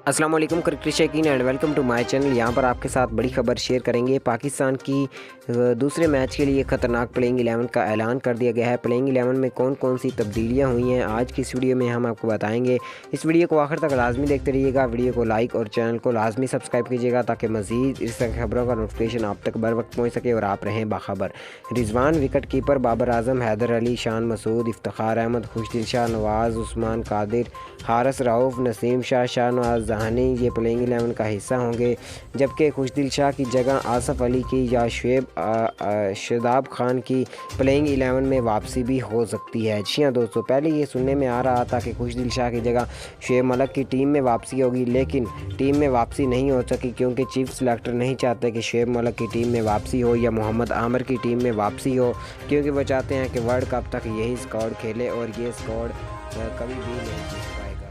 अस्सलाम वालेकुम क्रिकेट शौकीन and welcome to my channel. यहाँ पर आपके साथ बड़ी खबर शेयर करेंगे। पाकिस्तान की दूसरे मैच के लिए ख़तरनाक प्लेइंग 11 का ऐलान कर दिया गया है। प्लेइंग 11 में कौन कौन सी तब्दीलियाँ हुई हैं आज की इस वीडियो में हम आपको बताएंगे। इस वीडियो को आखिर तक लाजमी देखते रहिएगा। वीडियो को लाइक और चैनल को लाजमी सब्सक्राइब कीजिएगा ताकि मज़ीद इस तरह की खबरों का नोटिफिकेशन आप तक बर वक्त पहुँच सके और आप रहें बाखबर। रिजवान, विकेट कीपर बाबर आजम, हैदर अली, शान मसूद, इफ्तिखार अहमद, खुशदिल शाह, नवाज़, उस्मान कादिर, हारिस रऊफ़, नसीम शाह, शाहनवाज जहानी ये प्लेइंग 11 का हिस्सा होंगे। जबकि खुशदिल शाह की जगह आसफ़ अली की या शादाब खान की प्लेइंग 11 में वापसी भी हो सकती है। जी हाँ दोस्तों, पहले ये सुनने में आ रहा था कि खुशदिल शाह की जगह शुएब मलिक की टीम में वापसी होगी, लेकिन टीम में वापसी नहीं हो सकी क्योंकि चीफ सेलेक्टर नहीं चाहते कि शुएब मलिक की टीम में वापसी हो या मोहम्मद आमिर की टीम में वापसी हो, क्योंकि वो चाहते हैं कि वर्ल्ड कप तक यही स्क्वाड खेले और ये स्क्वाड कभी भी नहीं जीत पाएगा।